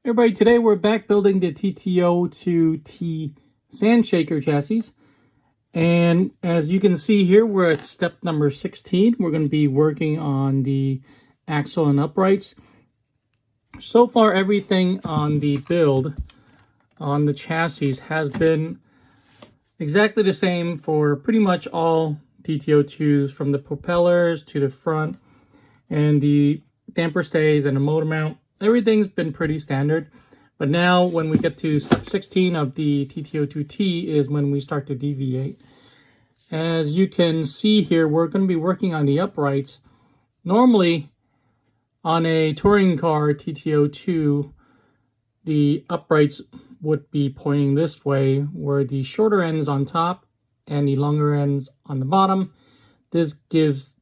Everybody, today we're back building the TT-02T sand shaker chassis. And as you can see here, we're at step number 16. We're going to be working on the axle and uprights. So far, everything on the build on the chassis has been exactly the same for pretty much all TT-02s, from the propellers to the front and the damper stays and the motor mount. Everything's been pretty standard. But now when we get to step 16 of the TT-02T is when we start to deviate. As you can see here, we're going to be working on the uprights. Normally on a touring car TT-02, the uprights would be pointing this way, where the shorter ends on top and the longer ends on the bottom. This gives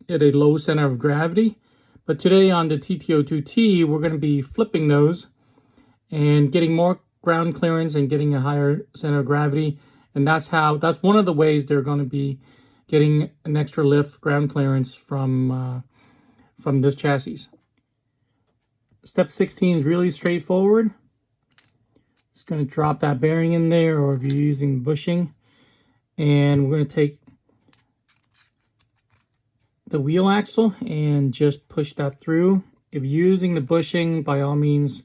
it a low center of gravity. But today on the TT-02T, we're going to be flipping those and getting more ground clearance and getting a higher center of gravity. And that's one of the ways they're going to be getting an extra lift ground clearance from this chassis. Step 16 is really straightforward. Just going to drop that bearing in there, or if you're using bushing, and we're going to take the wheel axle and just push that through. If you're using the bushing, by all means,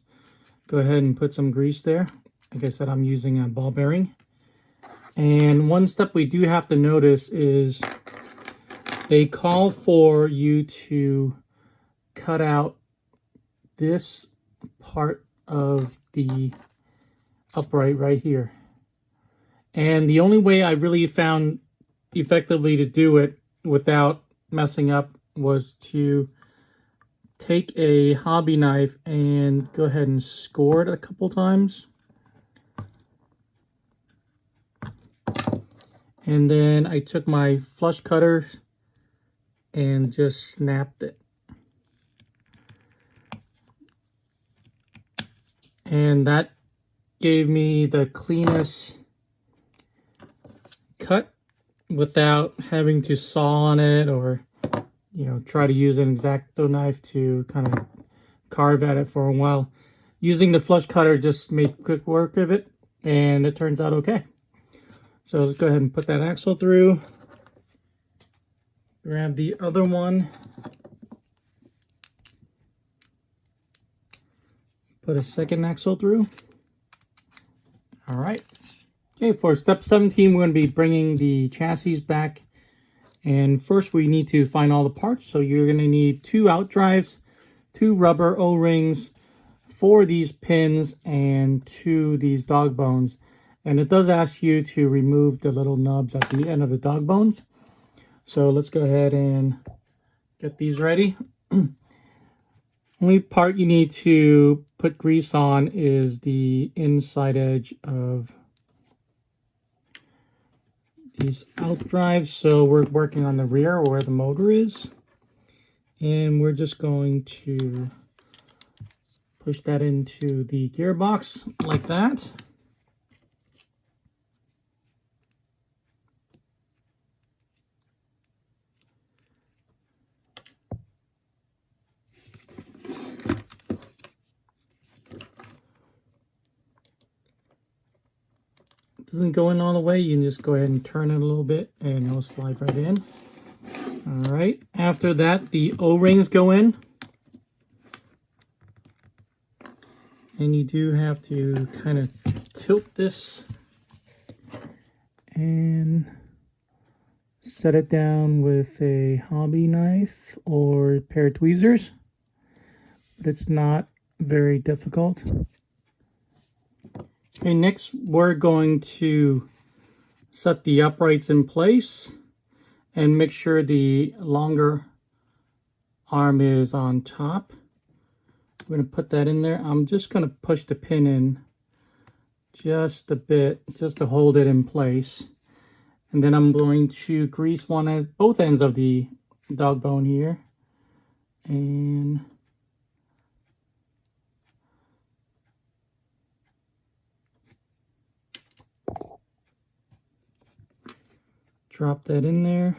go ahead and put some grease there. Like I said, I'm using a ball bearing. And one step we do have to notice is they call for you to cut out this part of the upright right here. And the only way I really found effectively to do it without messing up was to take a hobby knife and go ahead and score it a couple times. And then I took my flush cutter and just snapped it. And that gave me the cleanest cut without having to saw on it, or try to use an X-Acto knife to kind of carve at it for a while. Using the flush cutter just made quick work of it, and it turns out okay. So let's go ahead and put that axle through. Grab the other one. Put a second axle through. All right. Okay, for step 17, we're going to be bringing the chassis back. And first we need to find all the parts. So you're going to need 2 outdrives, 2 rubber O-rings, 4 these pins, and 2 these dog bones. And it does ask you to remove the little nubs at the end of the dog bones. So let's go ahead and get these ready. Only part you need to put grease on is the inside edge of these outdrives. So we're working on the rear, where the motor is, and we're just going to push that into the gearbox like that. Doesn't go in all the way, you can just go ahead and turn it a little bit and it'll slide right in. All right, after that the O-rings go in, and you do have to kind of tilt this and set it down with a hobby knife or a pair of tweezers, but it's not very difficult. Okay, next we're going to set the uprights in place and make sure the longer arm is on top. We're going to put that in there. I'm just going to push the pin in just a bit, just to hold it in place. And then I'm going to grease both ends of the dog bone here. And drop that in there.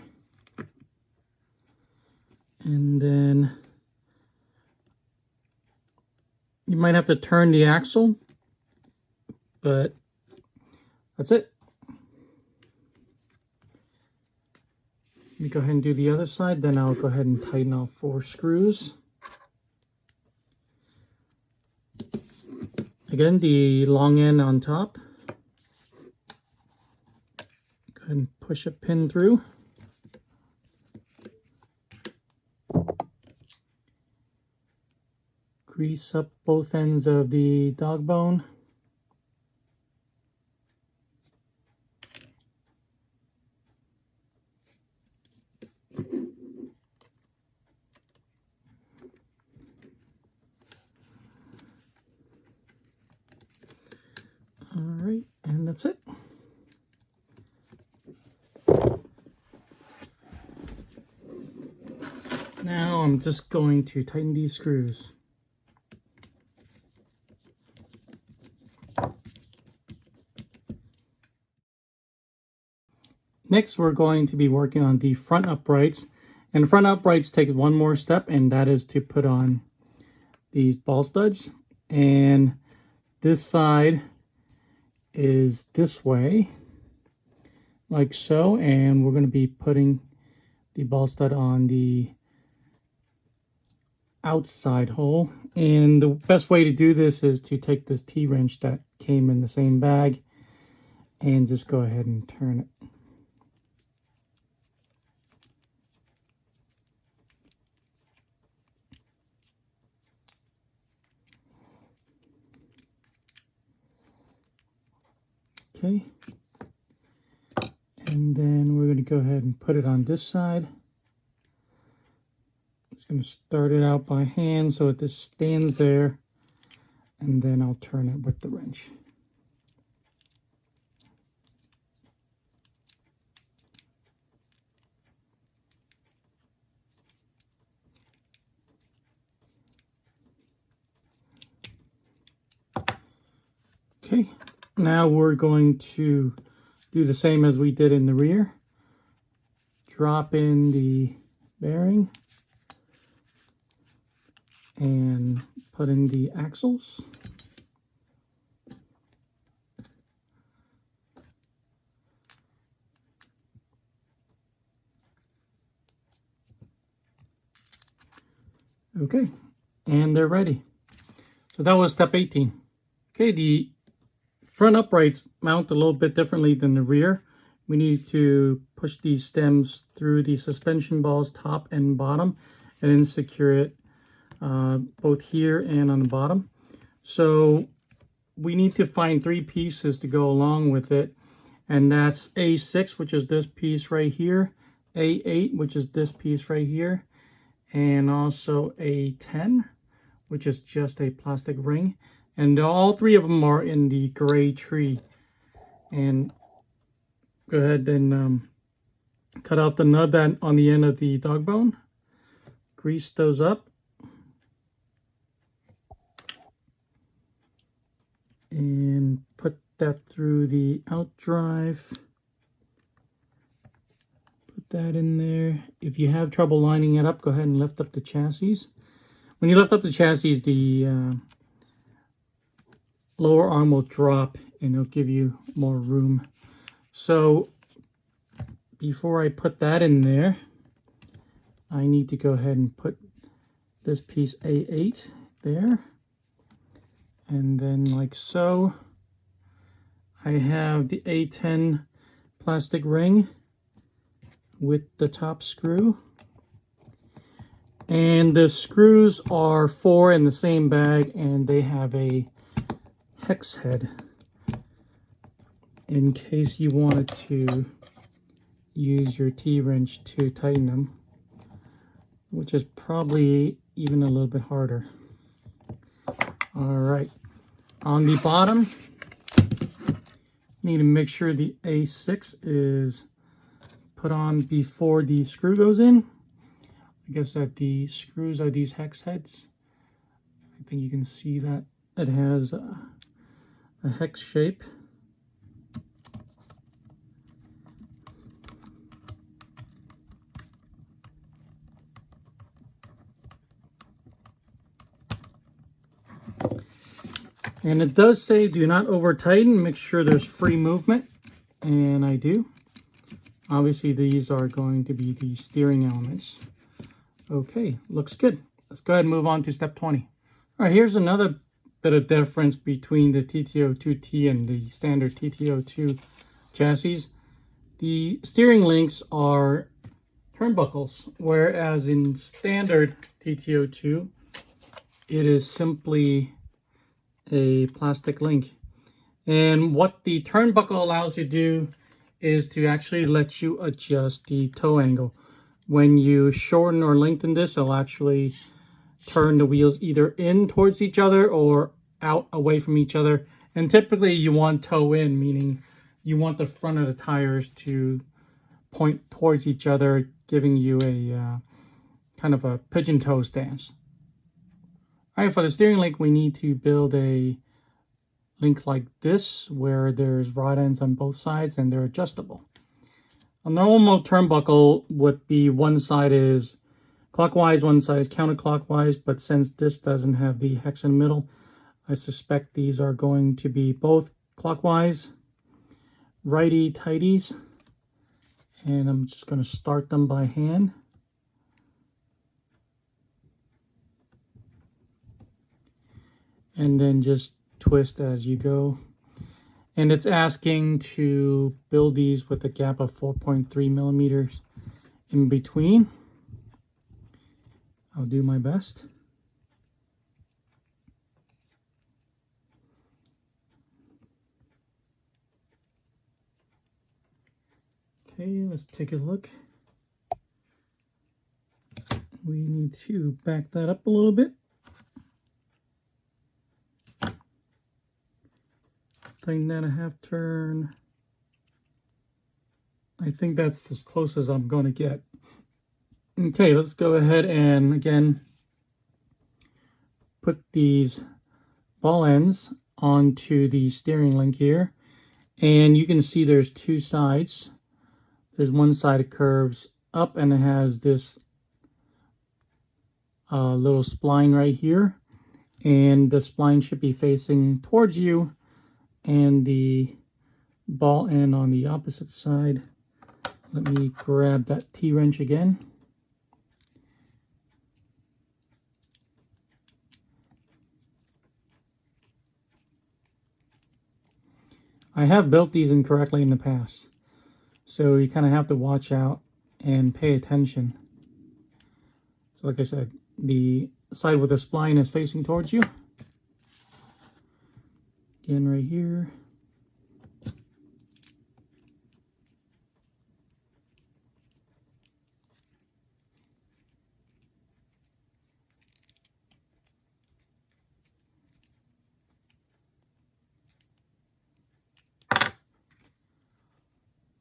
And then You might have to turn the axle, but that's it. Let me go ahead and do the other side, then I'll go ahead and tighten all 4 screws. Again, the long end on top. Go ahead and push a pin through. Grease up both ends of the dog bone. All right, and that's it. Now I'm just going to tighten these screws. Next, we're going to be working on the front uprights. And front uprights takes one more step, and that is to put on these ball studs. And this side is this way, like so. And we're going to be putting the ball stud on the outside hole. And the best way to do this is to take this T-wrench that came in the same bag and just go ahead and turn it. Okay, and then we're going to go ahead and put it on this side. Just going to start it out by hand so it just stands there, and then I'll turn it with the wrench. Okay, now we're going to do the same as we did in the rear. Drop in the bearing and put in the axles. Okay, and they're ready. So that was step 18. Okay, the front uprights mount a little bit differently than the rear. We need to push these stems through the suspension balls top and bottom and then secure it both here and on the bottom. So we need to find 3 pieces to go along with it, and that's A6, which is this piece right here, A8, which is this piece right here, and also A10, which is just a plastic ring. And all 3 of them are in the gray tree. And go ahead and cut off the nub that on the end of the dog bone. Grease those up. And put that through the outdrive. Put that in there. If you have trouble lining it up, go ahead and lift up the chassis. When you lift up the chassis, the lower arm will drop and it'll give you more room. So before I put that in there, I need to go ahead and put this piece A8 there. And then like so, I have the A10 plastic ring with the top screw. And the screws are 4 in the same bag, and they have a hex head in case you wanted to use your T-wrench to tighten them, which is probably even a little bit harder. All right, on the bottom, need to make sure the A6 is put on before the screw goes in. I guess that the screws are these hex heads. I think you can see that it has a hex shape. And it does say do not over tighten, make sure there's free movement, and I do. Obviously these are going to be the steering elements. Okay, looks good. Let's go ahead and move on to step 20. All right, here's another bit of difference between the TT-02T and the standard TT-02 chassis. The steering links are turnbuckles, whereas in standard TT-02, it is simply a plastic link. And what the turnbuckle allows you to do is to actually let you adjust the toe angle. When you shorten or lengthen this, it'll actually turn the wheels either in towards each other or out away from each other. And typically you want toe in, meaning you want the front of the tires to point towards each other, giving you a kind of a pigeon toe stance. All right, for the steering link, we need to build a link like this, where there's rod ends on both sides and they're adjustable. A normal turnbuckle would be one side is clockwise, one side is counterclockwise, but since this doesn't have the hex in the middle, I suspect these are going to be both clockwise, righty-tighties, and I'm just going to start them by hand. And then just twist as you go. And it's asking to build these with a gap of 4.3 millimeters in between. I'll do my best. Okay, let's take a look. We need to back that up a little bit. Tighten that a half turn. I think that's as close as I'm going to get. Okay, let's go ahead and again put these ball ends onto the steering link here. And you can see there's two sides. There's one side that curves up and it has this little spline right here. And the spline should be facing towards you, and the ball end on the opposite side. Let me grab that T-wrench again. I have built these incorrectly in the past, so you kind of have to watch out and pay attention. So like I said, the side with the spline is facing towards you. Again, right here.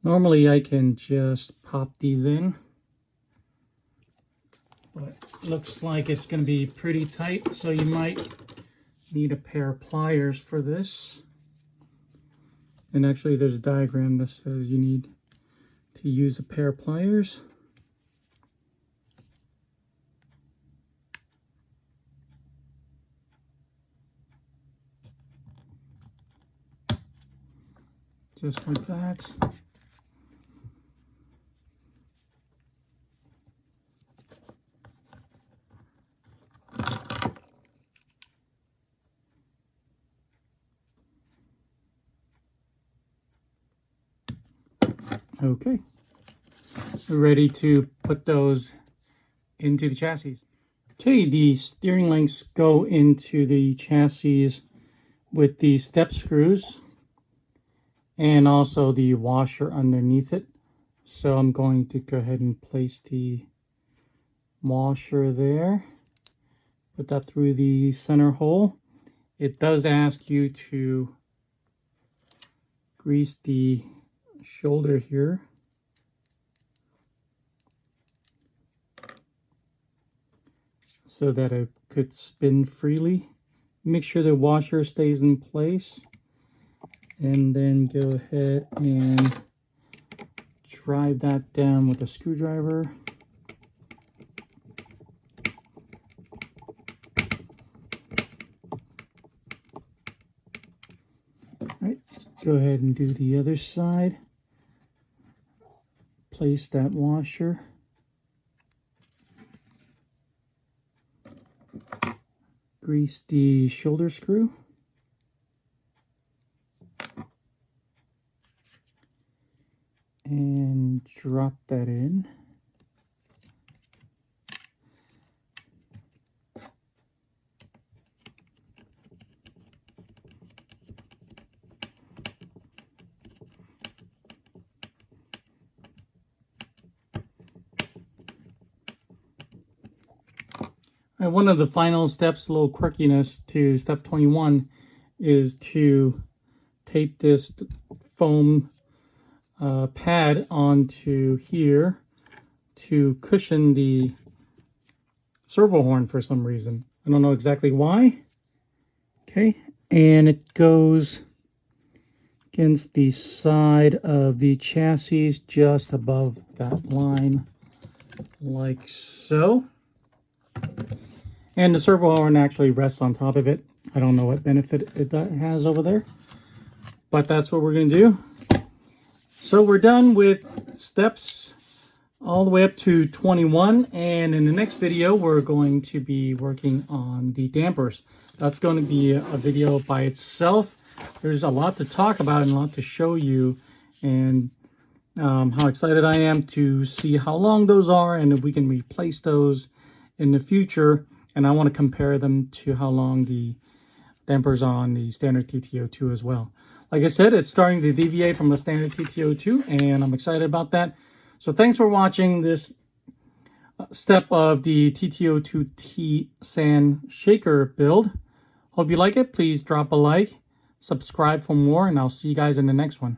Normally I can just pop these in, but looks like it's going to be pretty tight, so you might need a pair of pliers for this. And actually there's a diagram that says you need to use a pair of pliers. Just like that. Okay, we're ready to put those into the chassis. Okay, the steering links go into the chassis with the step screws and also the washer underneath it. So I'm going to go ahead and place the washer there, put that through the center hole. It does ask you to grease the shoulder here. So that it could spin freely. Make sure the washer stays in place. And then go ahead and drive that down with a screwdriver. go ahead and do the other side. Place that washer. Grease the shoulder screw. And drop that in. And one of the final steps, a little quirkiness to step 21, is to tape this foam pad onto here to cushion the servo horn for some reason. I don't know exactly why. Okay, and it goes against the side of the chassis just above that line, like so. And the servo horn actually rests on top of it. I don't know what benefit it has over there, but that's what we're going to do. So we're done with steps all the way up to 21, and in the next video we're going to be working on the dampers. That's going to be a video by itself. There's a lot to talk about and a lot to show you, and how excited I am to see how long those are and if we can replace those in the future. And I want to compare them to how long the dampers are on the standard TT-02 as well. Like I said, it's starting to deviate from the standard TT-02, and I'm excited about that. So thanks for watching this step of the TT-02T sand shaker build. Hope you like it. Please drop a like, subscribe for more, and I'll see you guys in the next one.